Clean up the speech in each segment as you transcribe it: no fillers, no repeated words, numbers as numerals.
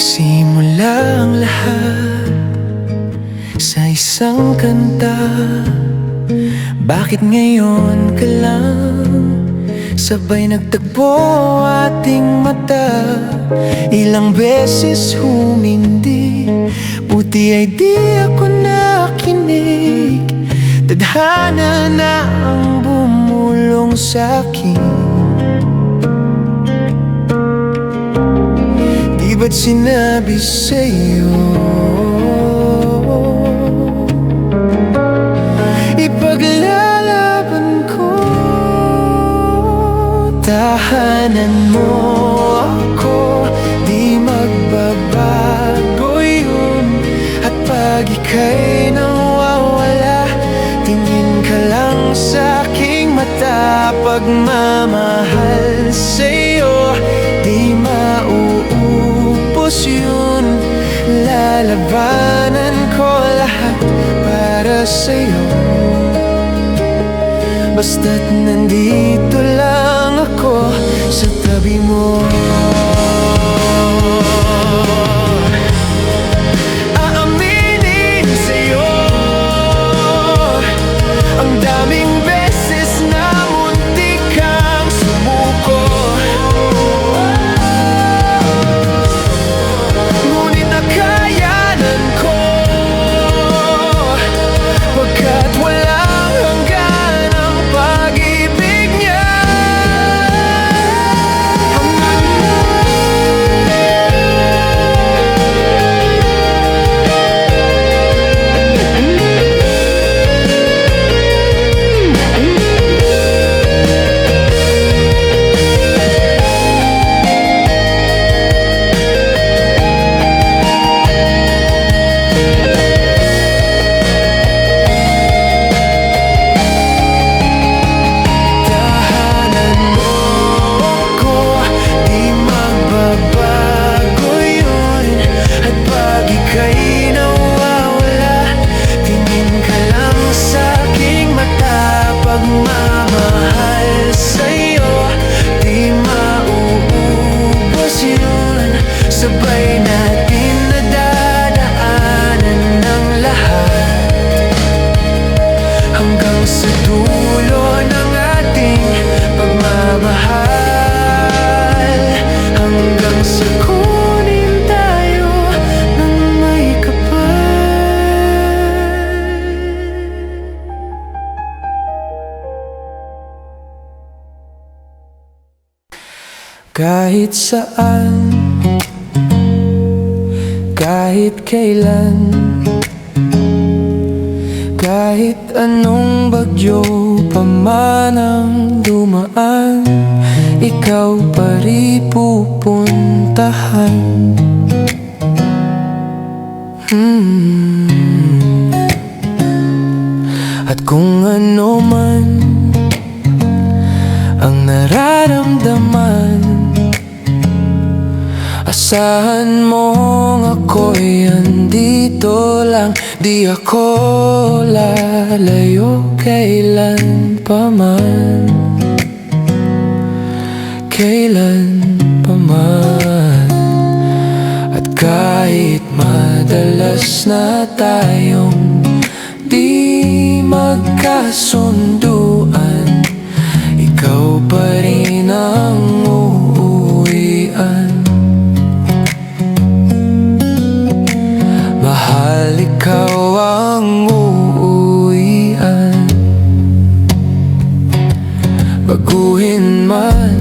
Nagsimula ang lahat sa isang kanta. Bakit ngayon ka lang sabay nagtagpo ating mata? Ilang beses humindi, buti ay di ako nakinig. Tadhana na ang bumulong sa'kin. Di ba't sinabi sa'yo ipaglalaban ko? Tahanan mo ako, di magbabago yun. At pag ika'y nawawala, tingin ka lang sa aking mata. Pagmamahal sa'yo, di mauubos yun. Lalabanan ko lahat para sa'yo, basta't nandito lang ako sa tabi mo. Aaminin sa'yo ang daming beses na muntik kang sumuko. Ngunit nakayanan ko, pagkat walang hanggan ang pag-ibig niya. Pagmamahal sa'yo, di mauubos yun. Sabay natin nadadaanan ng lahat, hanggang sa dulo ng ating pagmamahal. Hanggang sa kunin tayo ng may kapal. Kahit saan, kahit kailan, kahit anong bagyo pa man ang dumaan, ikaw pa rin pupuntahan. At kung ano man ang nararamdaman, asahan mong ako'y andito lang. Di ako lalayo kailan pa man, kailan pa man. At kahit madalas na tayong di magkasunduan, ikaw pa rin ang uuwian. Mahal, ikaw ang uuwian. Baguhin man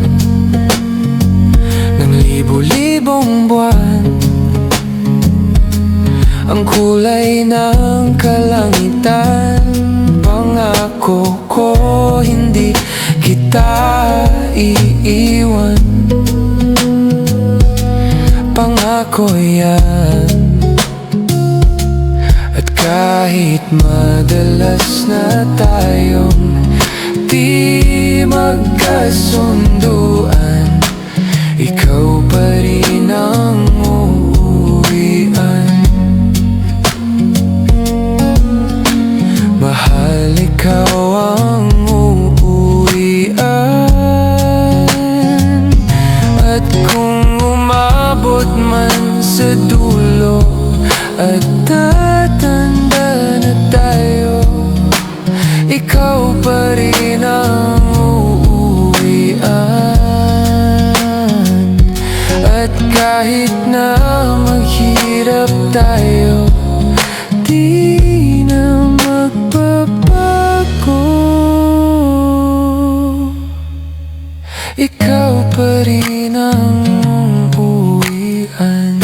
ng libo-libong buwan ang kulay ng kalangitan, pangako ko hindi kita iiwan. Pangako yan. At kahit madalas na tayong di magkasunduan, ikaw pa rin ang uuwian. Mahal, ikaw ang uuwian. At kung umabot man sa sa dulo at tatanda na tayo, ikaw pa rin ang uuwian. At kahit na maghirap tayo, di na magbabago. Ikaw pa rin ang uuwian.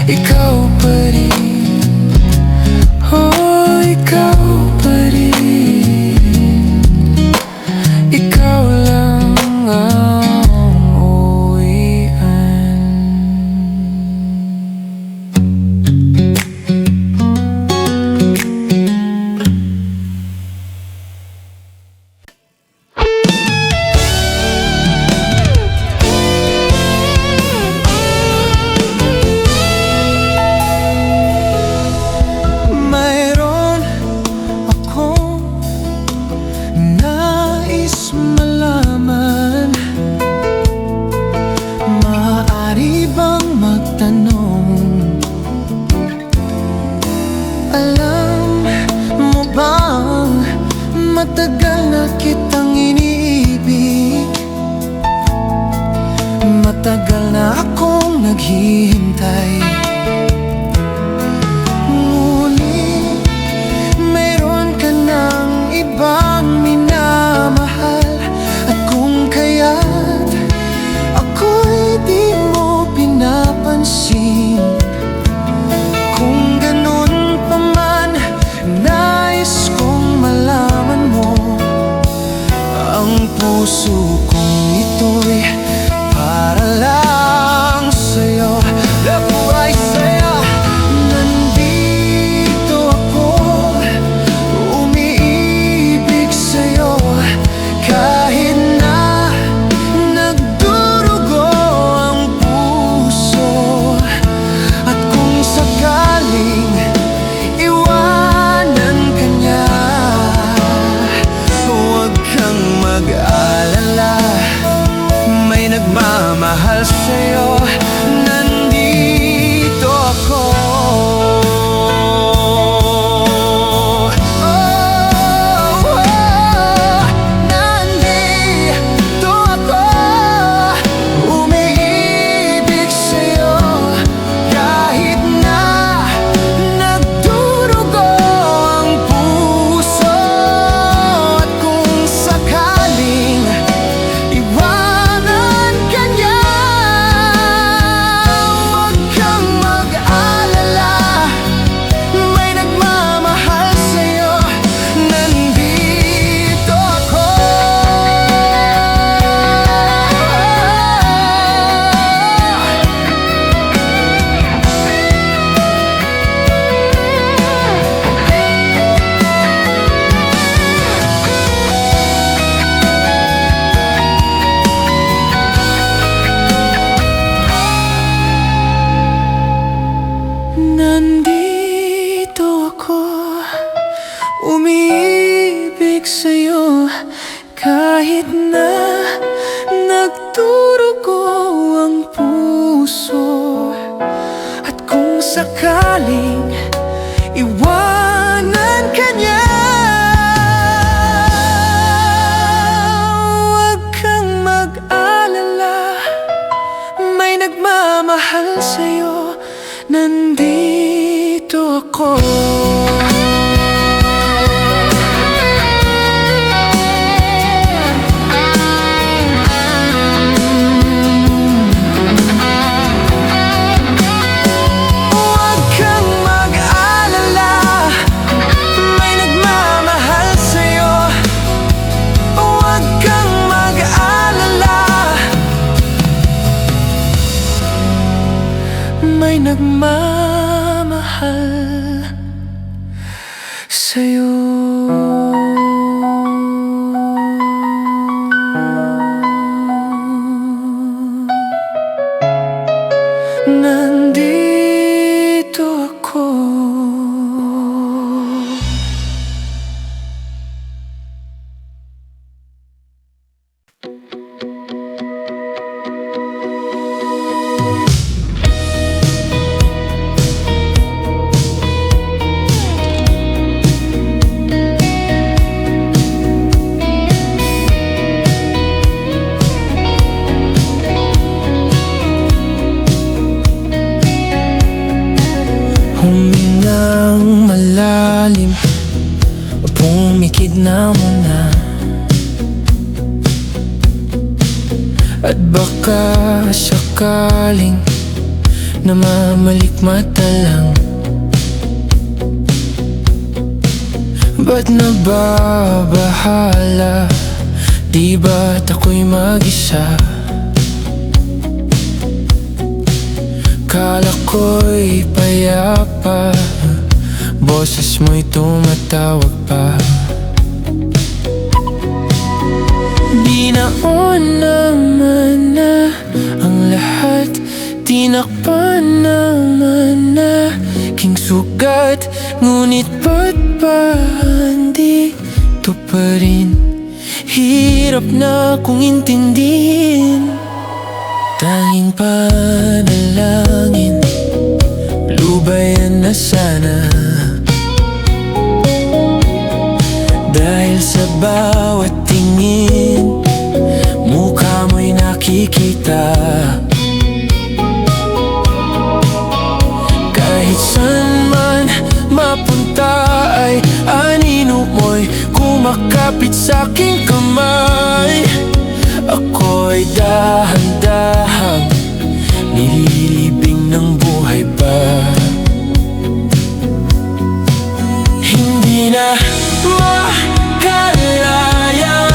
Ikaw pa rin, oh, ikaw pa rin. Ikaw lang ang uuwian. Mayroon akong nais malaman. Maaari bang magtanong? Alam mo bang matagal na kitang iniibig? Matagal na akong naghihintay. Ngunit meron ka ng ibang minamahal. At kung kaya't ako'y di mo pinapansin, kung ganun pa man, nais kong malaman mo ang puso kong ito'y para lang sa'yo. Nabuhay sa'yo, nandito ako, umiibig sa'yo. Kahit na nagdurugo ang puso, at kung sakaling iwanan ka niya, huwag kang mag-alala, may nagmamahal sa'yo. Nandito ako. Nandito ako, umiibig sa'yo. Kahit na nagdurugo ang puso, at kung sakaling iwanan ka niya, huwag kang mag-alala, may nagmamahal sa'yo. Nandito ako. Nandito ako, umiibig sa'yo. Kahit na nagdurugo ang puso, at kung sakaling iwanan ka niya, huwag kang mag-alala, may nagmamahal sa'yo. Nandito ako. Huwag kang mag-alala, may nagmamahal sa'yo. Huwag kang mag-alala, may nagmamahal sa'yo. Nandito ako. baka sakaling namamalikmata lang? Ba't nababahala? Di ba't ako'y mag-isa? Kala ko'y payapa, boses mo'y tumatawag pa. Di naon naman na ang lahat, tinakpan naman na king sugat. Ngunit ba't ba andito pa rin? Hirap na kong intindihin. Tanging panalangin, lubayan na sana. Dahil sa bawat tingin, mukha mo'y nakikita. Kahit saan man mapunta ay anino mo'y kumakapit sa'king kamay. Ako'y dahan-dahang nililibing ng buhay pa. Hindi na makalaya,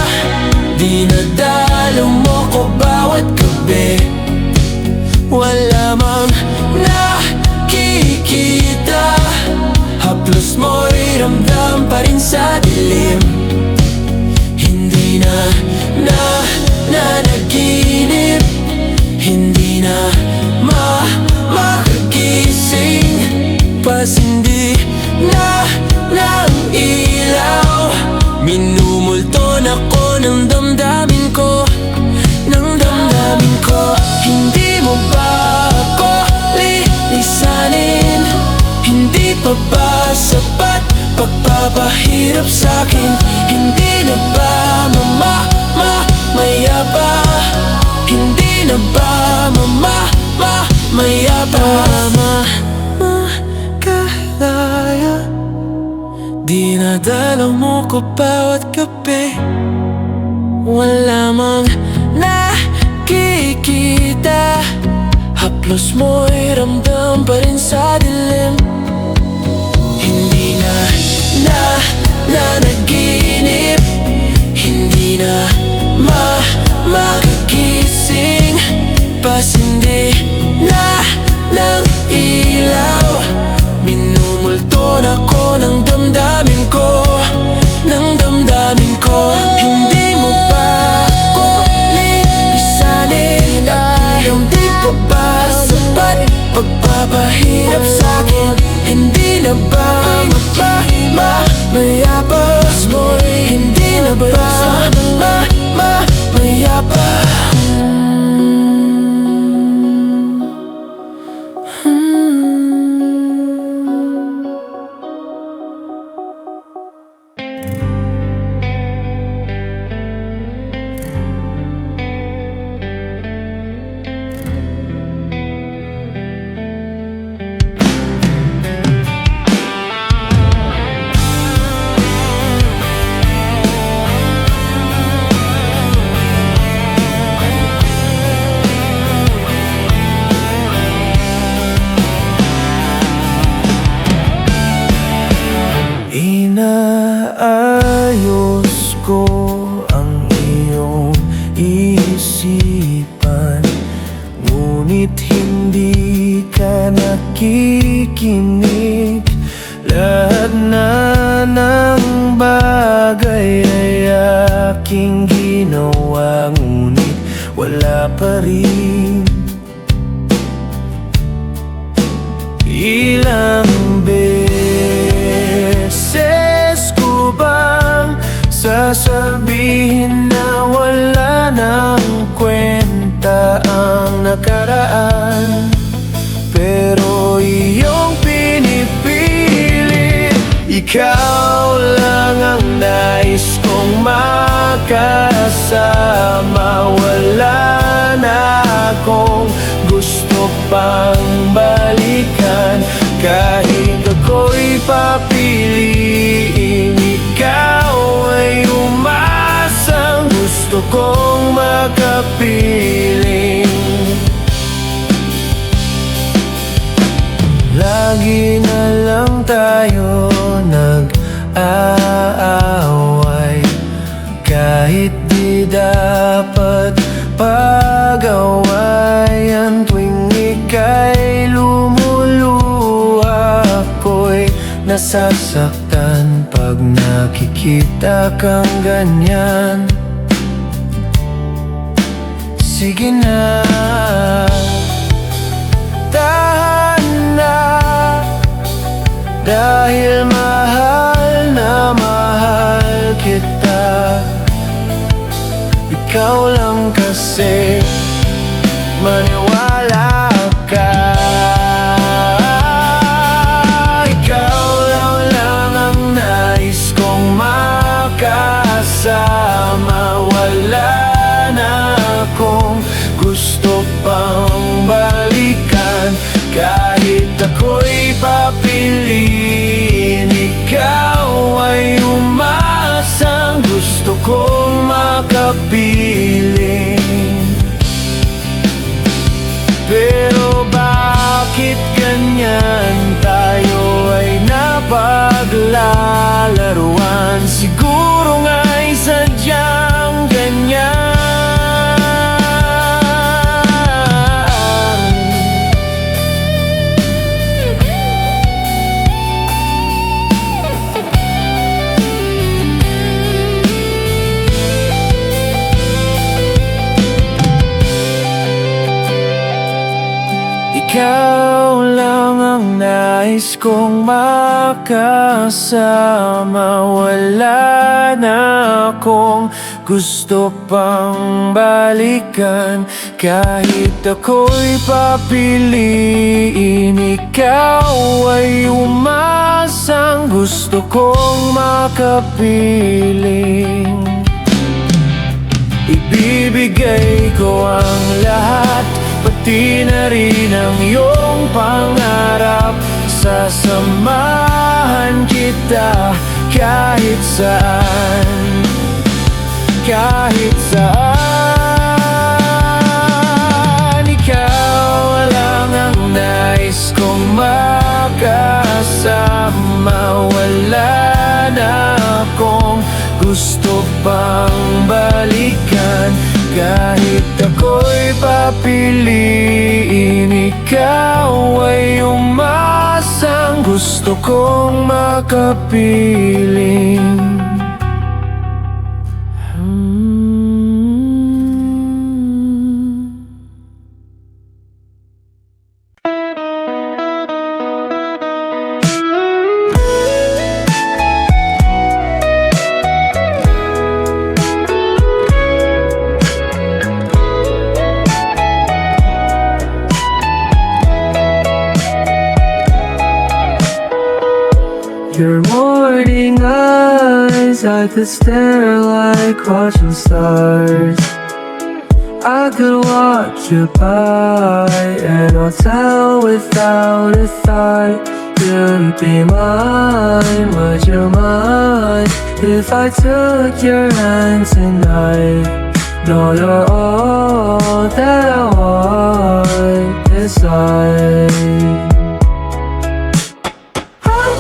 dinadalo mo ko bawat gabi. Wala mang nakikita, haplos mo'y ramdam pa rin sa dilim. Hindi na nanaginip, hindi na makagising. Pasindi na ng ilaw, minumulton ako ng damdamin ko, ng damdamin ko. Hindi mo ba ako lilisanin? Hindi pa ba sapat pagpapahirap sa'kin? Hindi na ba mayaba? Hindi na ba mayaba? Makalaya, dinadalaw mo ko bawat gabi. Wala mang nakikita, haplos mo'y ramdam pa rin sa dilim. Hindi na nanaginip, hindi na makagising. Pasindi na ng ilaw, minumulton ako ng damdamin ko, ng damdamin ko. Hindi mo ba ako lilisanin? Hindi pa ba sapat pagpapahirap sa'kin? Hindi na ba mayabas mo'y hindi na ba mayabas? Inaayos ko ang iyong isipan, ngunit hindi ka nakikinig. Lahat na ng bagay ay aking ginawa, ngunit wala pa rin. Ilang beses ko bang sasabihin na wala nang kwenta ang nakaraan? Pero iyong pinipilit, ikaw lang ang nais kong makasama. Wala na akong gusto pang balikan. Kahit ako'y papiliin, ikaw ay umasang gusto kong makapiling. nasasaktan pag nakikita kang ganyan. Sige na, tahan na, dahil mahal na mahal kita. Ikaw lang kasi, maniwala ka. Ikaw lang ang nais kong makasama. Wala na akong gusto pang balikan. Kahit ako'y papiliin, ikaw ay umasang gusto kong makapiling. Pero bakit ganyan tayo ay napaglalaruan? Siguro nga'y sadyang ganyan. Ikaw lang ang nais kong makasama. Wala na akong gusto pang balikan. Kahit ako'y papiliin, ikaw ay umasang gusto kong makapiling. Ibibigay ko ang lahat, pati na rin ang iyong pangarap. Sasamahan kita kahit saan, kahit saan. Ikaw lang ang nais kong makasama. Wala na akong gusto pang balikan. Kahit ako'y papiliin, ikaw ay umasang gusto kong makapiling. Your morning eyes, I could stare like watching stars. I could watch you by, and I'll tell without a thought. You'd be mine, would you mind if I took your hand tonight? No, you're all that I want inside.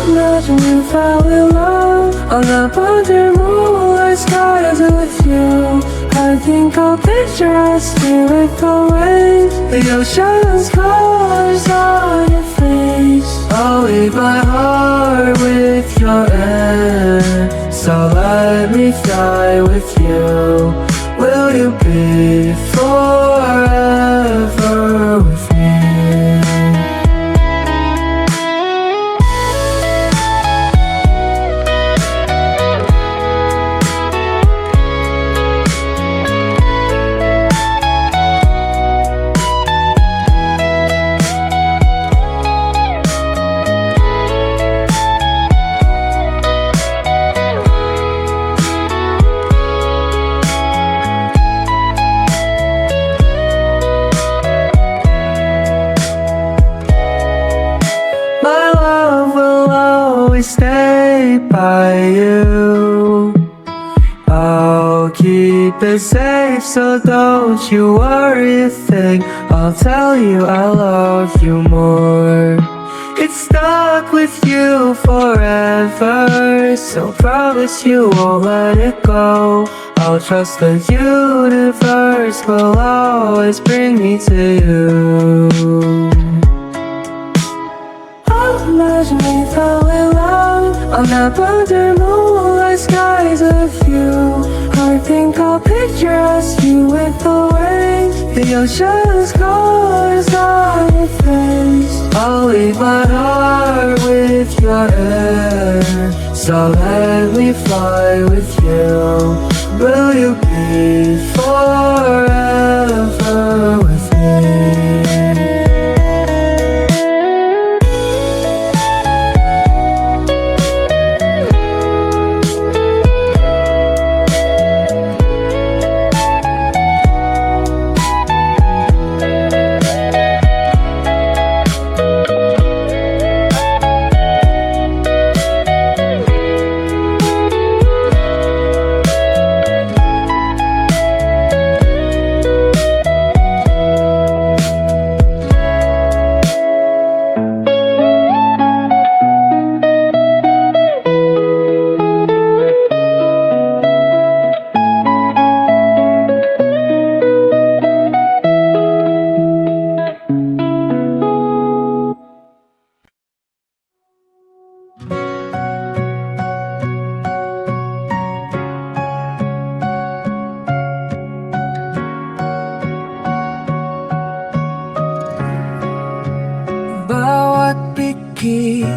Imagine you fell in love on the under moonlight skies with you. I think I'll picture us stealing away, the ocean's colors on your face. I'll leave my heart with your end, so let me fly with you. Will you be forever with me? Stay by you. I'll keep it safe, so don't you worry a thing. I'll tell you I love you more. It's stuck with you forever, so promise you won't let it go. I'll trust the universe will always bring me to you. Imagine we fell in love Ang napagdar mo ay skies of you. I think I'll picture us, you with the waves. The ocean's colors on your face. I'll leave my heart with your air. So let me fly with you. Will you be forever with me? Bawat pikit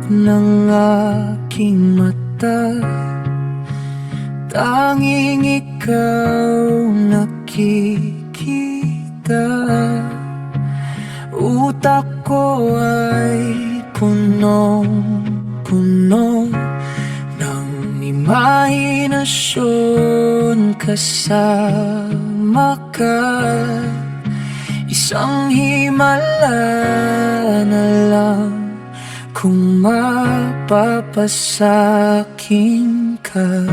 ng aking mata, tanging ikaw nakikita. Utak ko ay punong-puno ng imahinasyon kasama ka. Isang himala na lang kung mapapasakin ka.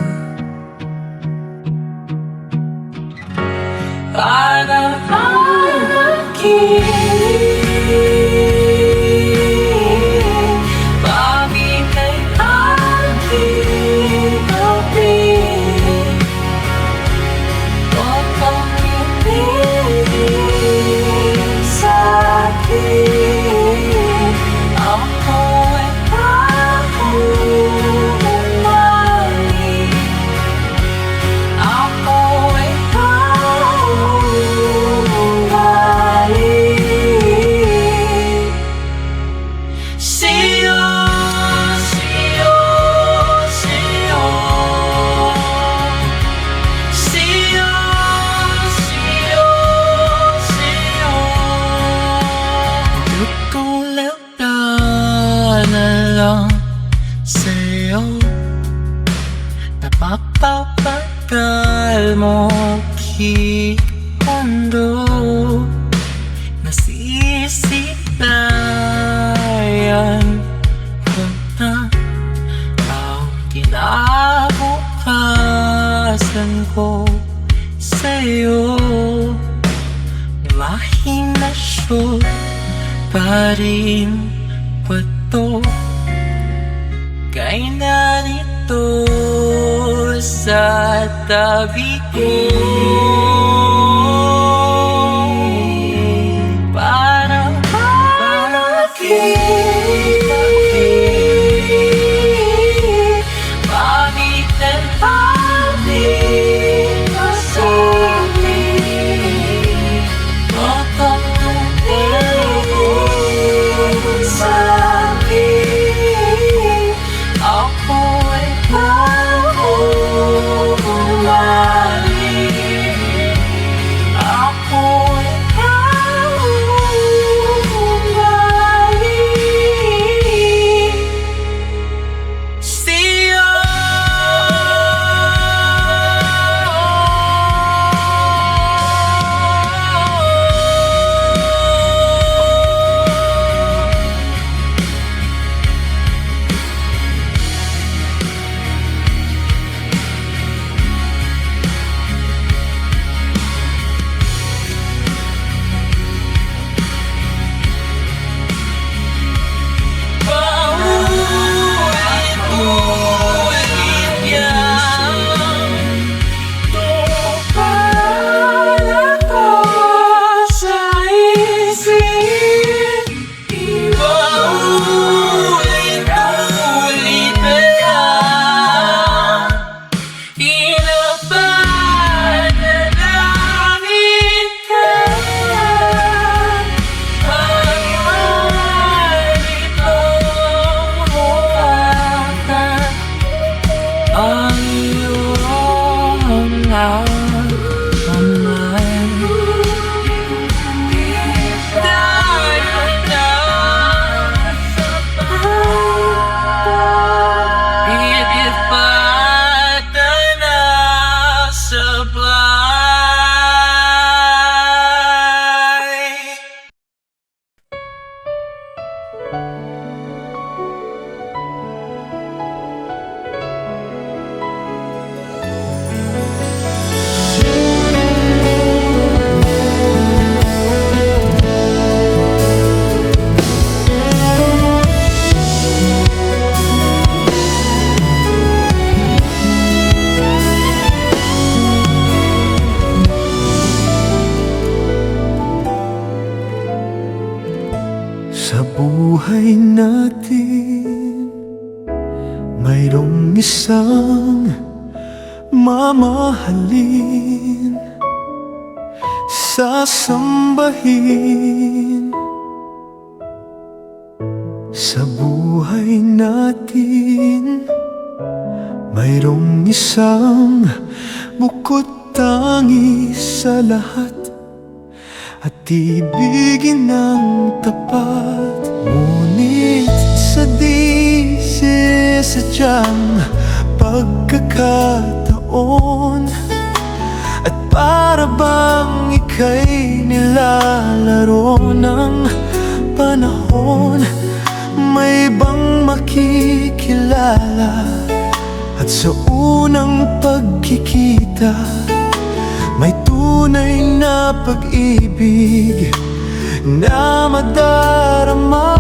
Para akin, bakit ay aking kapit? Huwag kang ibigin sa'kin. Ako ay pahumaling. Ako ay pahumaling. Sa'yo, sa'yo, sa'yo. Sa'yo, sa'yo, sa'yo. Tutulad na lang sa'yo. Napapapagal mo kikando. Nasisilayan ko na ang kinabukasan ko sa'yo. Imahinasyon pa rin ba to? Kay narito sa tabi ko. Para bakit? Bakit ang ating masalit? Huwag kang tumingin sa'kin. Ako ay pahumaling. Sa buhay natin, mayroong isang mamahalin, sasambahin. Sa buhay natin, mayroong isang bukod tangi sa lahat, at ibigin ng tapat. Ngunit sa di sinasadyang pagkakataon, at para bang ika'y nilalaro ng panahon, may ibang makikilala. At sa unang pagkikita, may tunay na pag-ibig na madarama.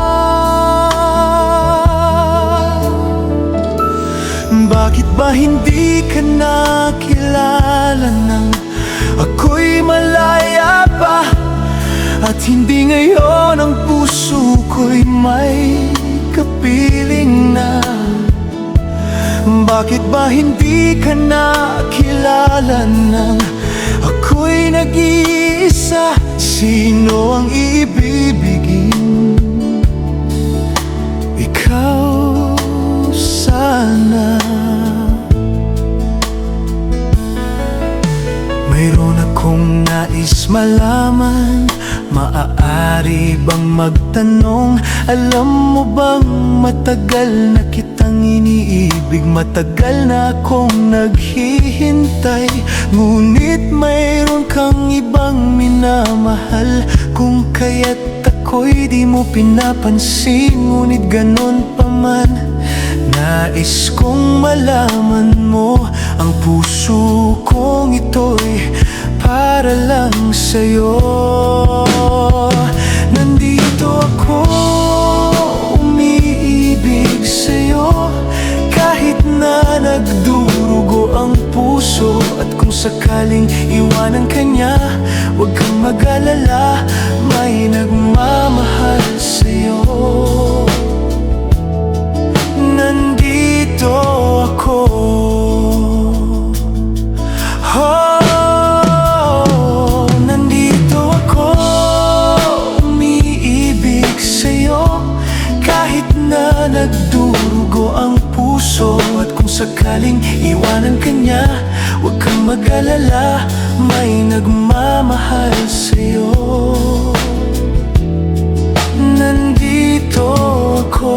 Bakit ba hindi ka nakilala nang ako'y malaya pa? At hindi ngayon ang puso ko'y may kapiling na? Bakit ba hindi ka nakilala nang ako'y nag-iisa? Sino ang ibibigin? Ikaw sana. Mayroon akong nais malaman. Maaari bang magtanong? Alam mo bang matagal na kitang iniibig? Matagal na akong naghihintay, ngunit mayroon kang ibang minamahal. Kung kaya't ako'y di mo pinapansin, ngunit ganon pa man, nais kong malaman mo ang puso kong ito'y para lang sa'yo. Nandito ako, umiibig sa'yo, kahit na nagdurugo ang puso. At kung sakaling iwanan ka niya, huwag kang mag-alala, may nagmamahal sa'yo. Nandito ako, nandito ako, umiibig sa'yo, kahit na nagdurugo ang puso. At kung sakaling iwanan ka niya, huwag kang mag-alala, may nagmamahal sa'yo. Nandito ako.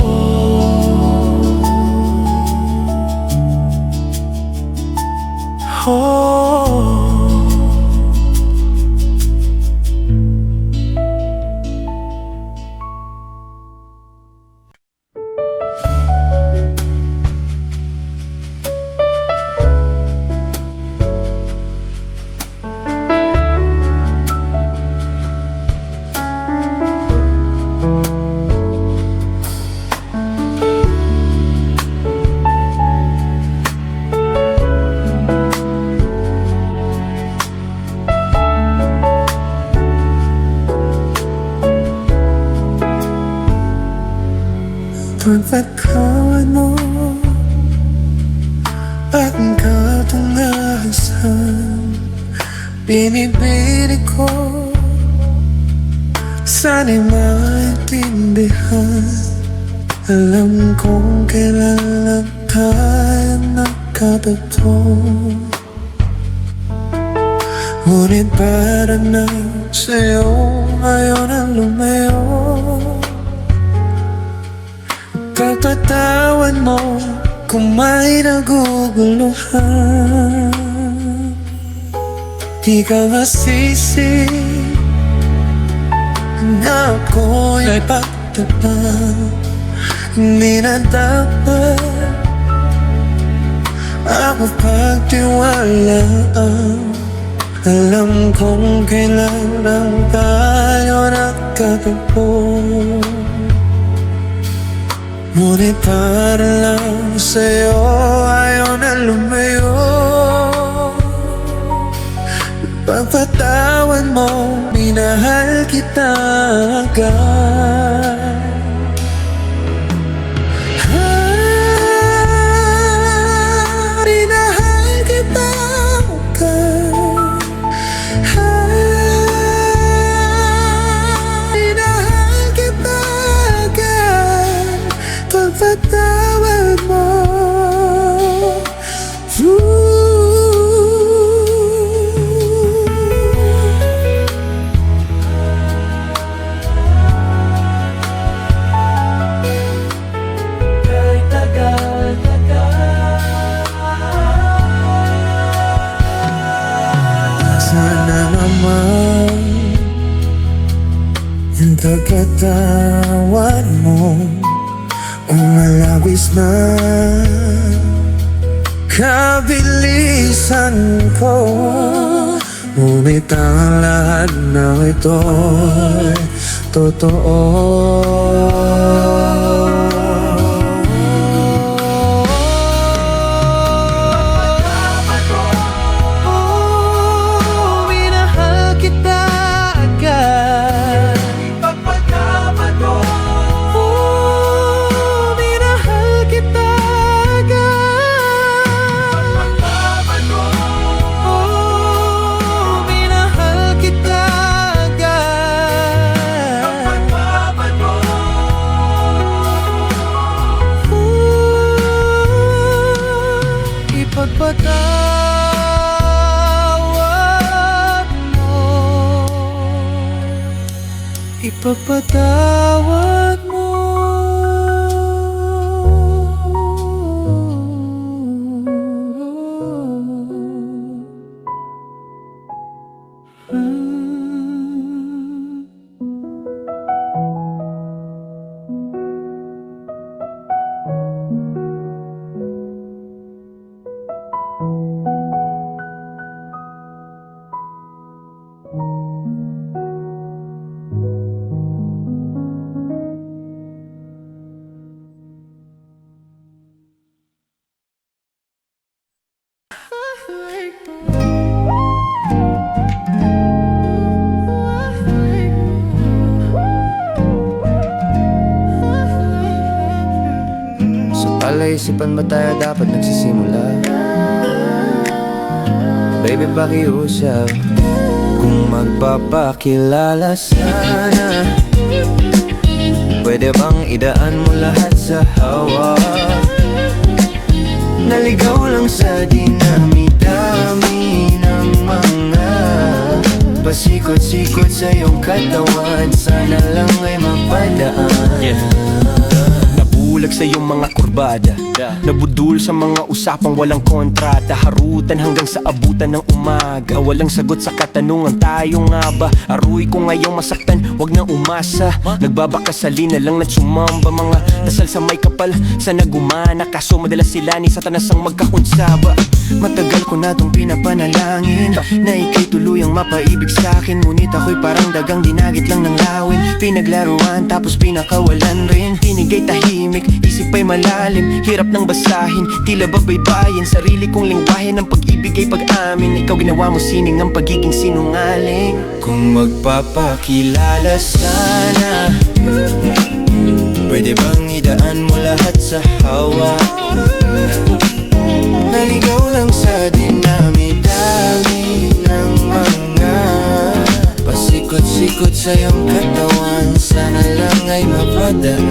Pagpagkawan mo at ang katangasan, binibili ko, sana'y maintindihan. Alam kong kailan lang tayo nagkabato, ngunit parang na sa'yo ayaw na lumayo. Pagpatawan mo kung may naguguluhan, di ka masisi na ako'y ay pagtapat. Hindi na dapat ako pagtiwalaan. Alam kong kailan lang tayo nagkatagpo, ngunit para lang sa'yo ayaw na lumayo. Pagpatawan mo, minahal kita agad. Ang pagkatawad mo umalawis na kabilisan ko. Ngunit ang lahat ng ito'y totoo. Minahal kita agad. Minahal kita agad. Minahal kita agad. Ipagpatawad mo. Sa palaisipan ba tayo dapat nagsisimula? Baby, pakiusap. Kung magpapakilala sana, pwede bang idaan mo lahat sa hawak? Naligaw lang sa dinami-dami ng mga pasikot-sikot sa iyong katawan. Sana lang ay mapadaan. Nabulag sa iyong mga kurbada, nabudul sa mga usapang walang kontrata. Harutan hanggang sa abutan ng umaga, walang sagot sa katanungan, tayo nga ba? Aruy ko ngayong masaktan, wag nang umasa. Nagbabakasali na lang na sumamba, mga dasal sa may kapal, sana gumana. Kaso madalas sila ni Satanas ang magkakunsaba. Matagal ko na tong pinapanalangin na ika'y tuluyang mapaibig sa'kin. Ngunit ako'y parang dagang dinagit lang ng lawin. Pinaglaruan tapos pinakawalan rin. Tinigay tahimik, isip ay malalim, hirap nang basahin, tila ba baybayin. Sarili kong lingwahe ng pag-ibig ay pag-amin. Ikaw ginawa mo sining ng pagiging sinungaling. Kung magpapakilala sana, pwede bang idaan mo lahat sa hawak? Naligaw lang sa dinami-dami ng mga pasikot-sikot sa iyong katawan. Sana lang ay mapadaan.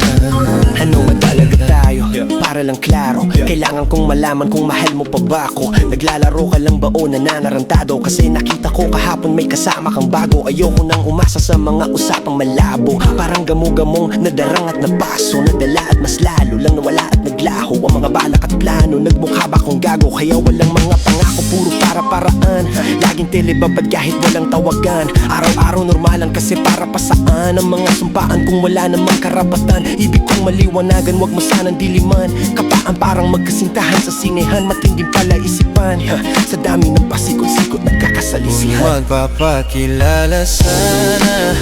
Ano ba talaga tayo? Para lang klaro, kailangan kong malaman kung mahal mo pa ba ako. Naglalaro ka lang ba o nananarantado? Kasi nakita ko kahapon may kasama kang bago. Ayoko nang umasa sa mga usapang malabo. Parang gamo-gamong nadarang at napaso, nadala at mas lalo lang nawala at naglaho. Ang mga balak at plano, nagmukha ba kong gago? Kaya walang mga pangako, puro para-paraan. Laging telebabad kahit walang tawagan. Araw-araw normalan kasi para pa saan? Ang mga sumpaan kung wala namang karapatan. Ibig kong maliwanagan, wag mo sanang diliman. Kapaan parang magkasintahan sa sinehan. Matinding pala isipan, sa dami ng pasikot-sikot nagkakasalisihan. Magpapakilala sana,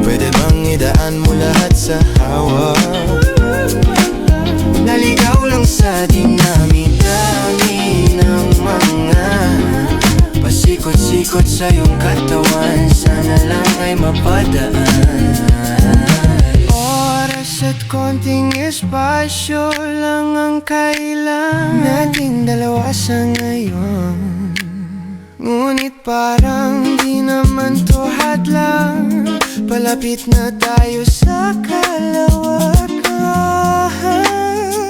pwede bang idaan mo lahat sa hawak? Naligaw lang sa dinami-dami ng mga pasikot-sikot sa iyong katawan. Sana lang ay mapadaan. Oras at konting espasyo lang ang kailangan nating dalawa sa ngayon. Ngunit parang di naman to hadlang, palapit na tayo sa kalawakan.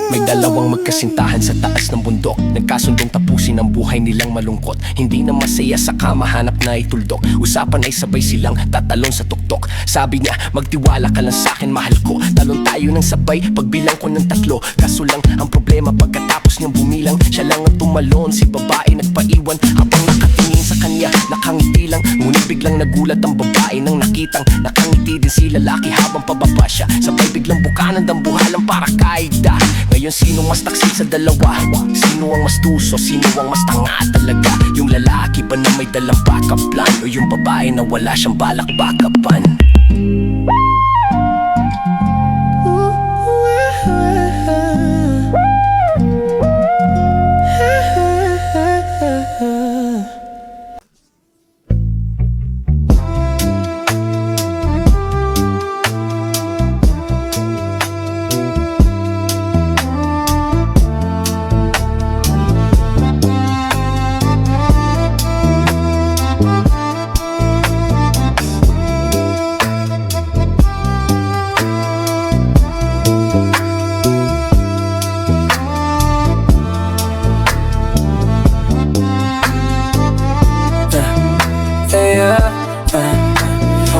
May Dalawang magkasintahan sa taas ng bundok, nagkasundong tapusin ang buhay nilang malungkot. Hindi na masaya sa kama, hanap na ituldok. Usapan ay sabay silang tatalon sa tuktok. Sabi niya, magtiwala ka lang sa'kin, mahal ko. Talon tayo ng sabay, pagbilang ko ng 3. Kaso lang ang problema, pagkatapos niyang bumilang, siya lang ang tumalon, si babae nagpaiwan. Habang nakatingin sa kanya, nakangiti lang. Ngunit biglang nagulat ang babae nang nakitang nakangiti din si lalaki habang pababa siya. Sabay biglang bukanan dambuhalang para kaigda. Ngayon sinong mas taksil sa dalawa? Sino ang mas tuso? Sino ang mas tanga talaga? Yung lalaki ba na may dalang backup plan? O yung babae na wala siyang balak backupan?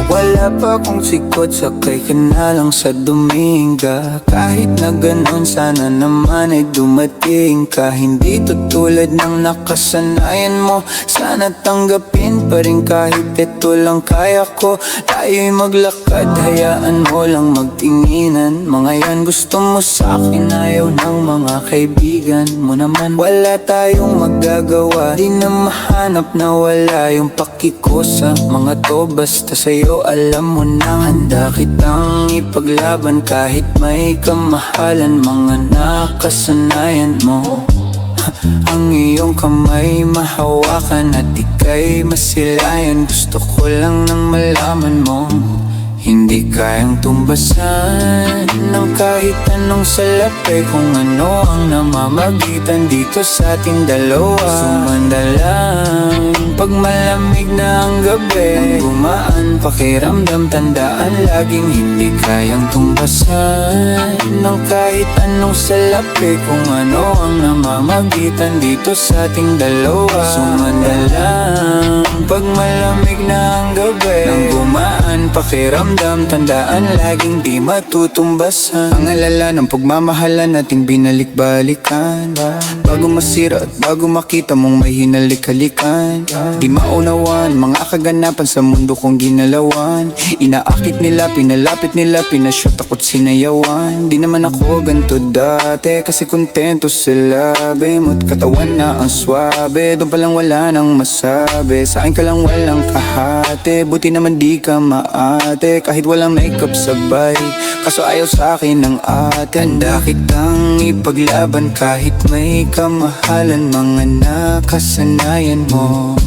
Wala pa akong sikot, sakay ka na lang sa Dominga. Kahit na ganon, sana naman ay dumating ka. Hindi to tulad ng nakasanayan mo, sana tanggapin pa rin kahit ito lang kaya ko. Tayo'y maglakad, hayaan mo lang magtinginan. Mga yan gusto mo sa'kin, ayaw ng mga kaibigan mo naman. Wala tayong magagawa, di na mahanap na wala yung pakiko sa mga to. Basta sa'yo alam mo nang handa kitang ipaglaban. Kahit may kamahalan, mga nakasanayan mo. Ang iyong kamay mahawakan at ika'y masilayan. Gusto ko lang nang malaman mo, hindi kayang tumbasan ng kahit anong salapi. Kung ano ang namamagitan dito sa ating dalawa. Sumandalang pag malamig na ang gabi, nang gumaan pakiramdam, tandaan laging hindi kayang tumbasan ng kahit anong salapi. Kung ano ang namamagitan dito sa ating dalawa. Sumandalang pag malamig na ang gabi, nang gumaan pakiramdam, tandaan laging di matutumbasan. Ang alala ng pagmamahalan nating binalik-balikan, bago masira at bago makita mong may hinalik-halikan. Di maunawan mga kaganapan sa mundo kong ginalawan. Inaakit nila, pinalapit nila, pinasyot ako't sinayawan. Di naman ako ganito dati, kasi kontento sa labi mo't katawan na ang swabe. Doon palang wala nang masabi, sa akin ka lang walang kahati. Buti naman di ka maate, kahit walang makeup sabay, kaso ayaw sa akin ng ate. Handa kitang ipaglaban kahit may kamahalan, mga nakasanayan mo.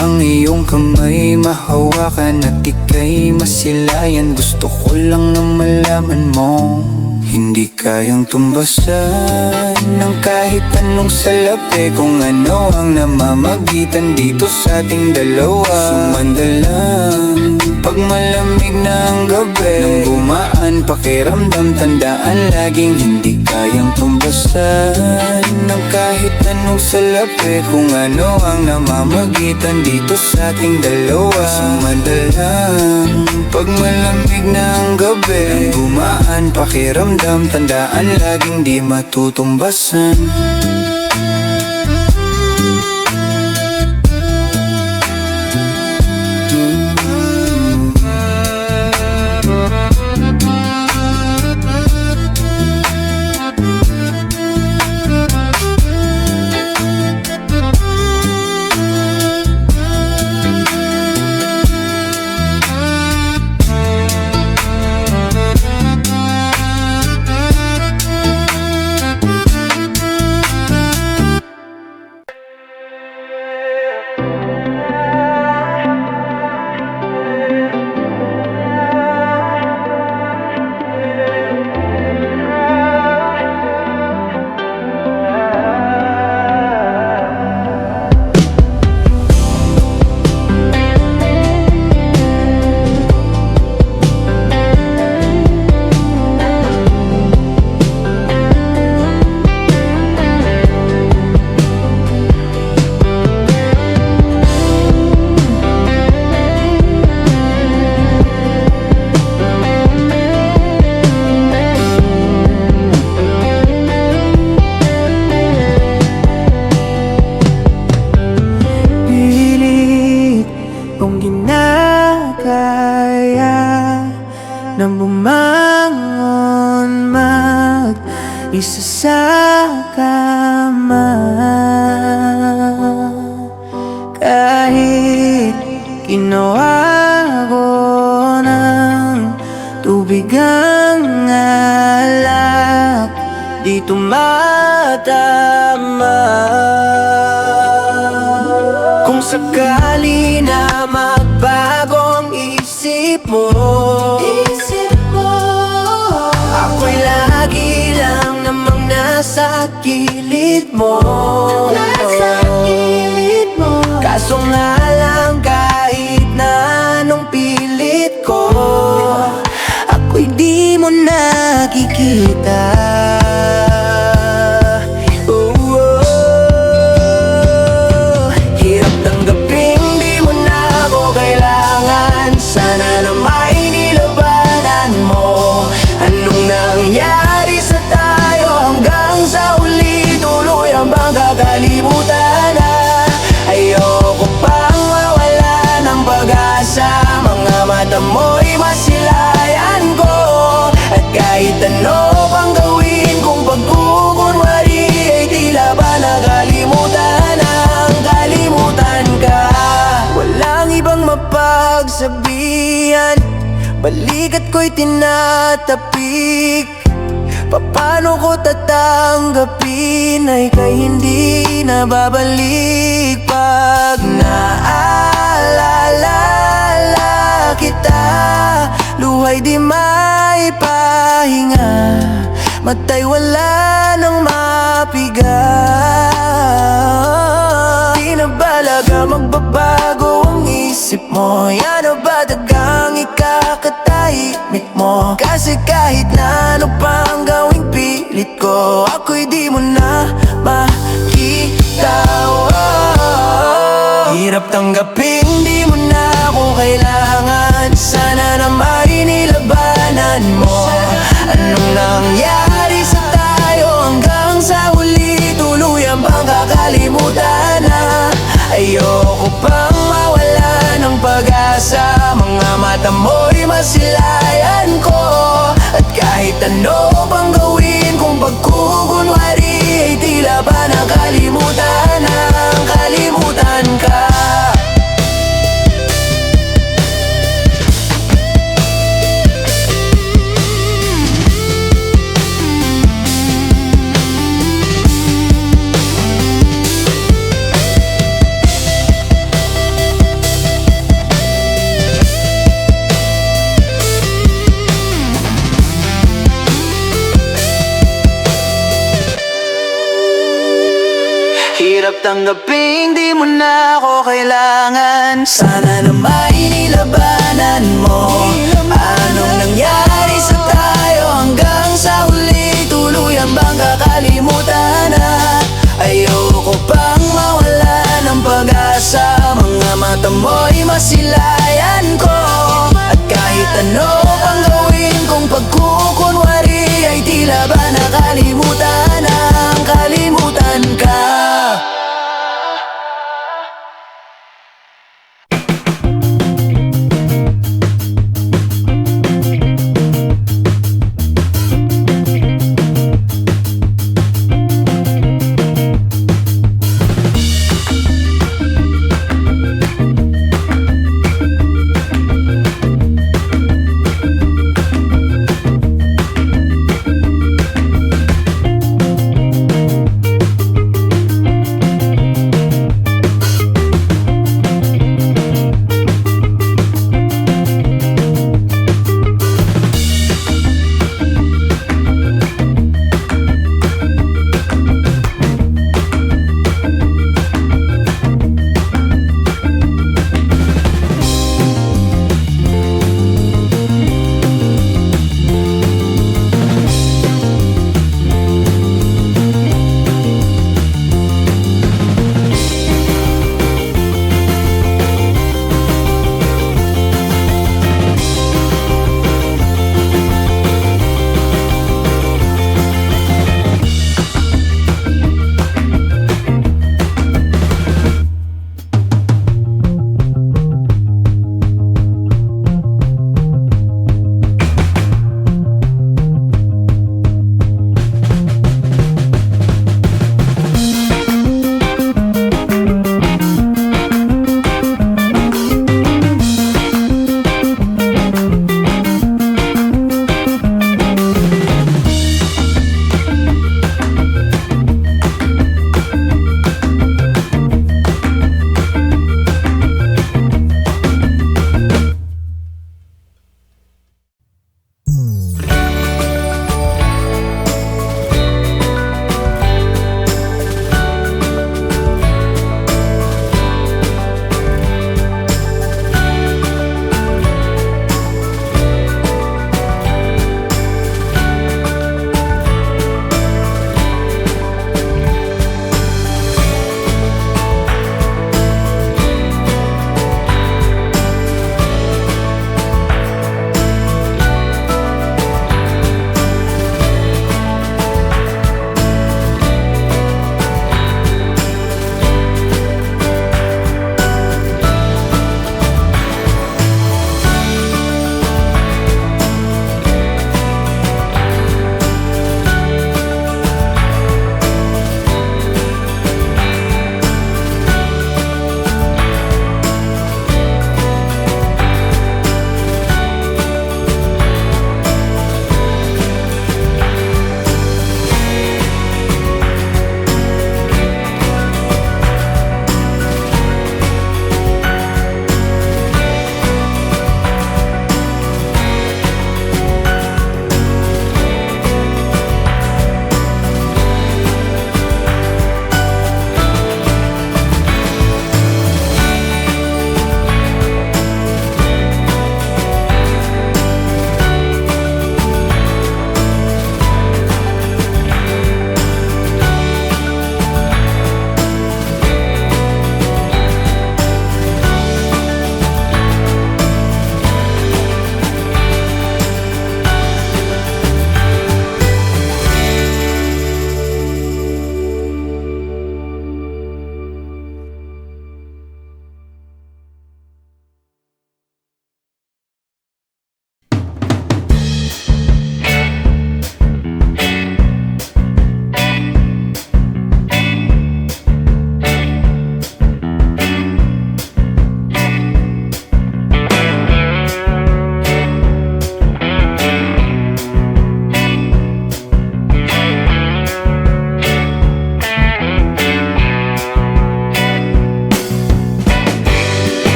Ang iyong kamay mahawakan at ika'y masilayan. Gusto ko lang na malaman mo, hindi kayang tumbasan ng kahit anong salapi. Kung ano ang namamagitan dito sa ating dalawa. Sumandalang pag malamig na ang gabi, nang gumaan pakiramdam, tandaan laging hindi kayang tumbasan ng kahit anong salapi. Kung ano ang namamagitan dito sa ating dalawa. Sumandalang pag malamig na ang gabi, nang gumaan pakiramdam, tandaan laging di matutumbasan. na bumangon mag-isa sa kama. Kahit ginawa ko ng tubig ang alak, di tumatama. Kung sakali na magbago ang isip mo, ako'y lagi lang namang nasa gilid mo. Kaso nga lang kahit na anong pilit ko, ako'y di mo nakikita. Hirap tanggapin di mo na ako kailangan. Sana na may nilabanan mo. Anong nangyari sa tayo hanggang sa huli? Tuluyan bang kakalimutan na? Ayoko pang mawala ng pag-asa. Mga mata mo'y masilayan ko. At kahit ano pang gawin kung pagkukunwari, ay tila ba nakalimutan ang kalimutan ka. Walang ibang mapagsabihan, balikat ko'y tinatapik. Paano ko tatanggapin ay kay hindi na babalik? Pag naalala kita, luhay di maipahinga, matay wala nang mapiga. Di na balaga magbabago ang isip mo. Yan na ba dagang ikakatahimik mo? Kasi kahit na ano pang gawing pilit ko, ako'y di mo na makita. Hirap tanggapin di mo na ako kailangan. Sana na may nilabanan mo. Anong nangyari sa tayo hanggang sa huli? Tuluyan bang kakalimutan na? Ayoko pang mawala ng pag-asa. Mga mata mo'y masilayan ko. At kahit ano pang gawin kung pagkukunwari, ay tila ba nakalimutan ang kalimutan ka. Hirap tanggapin di mo na ako kailangan. Sana na may nilaban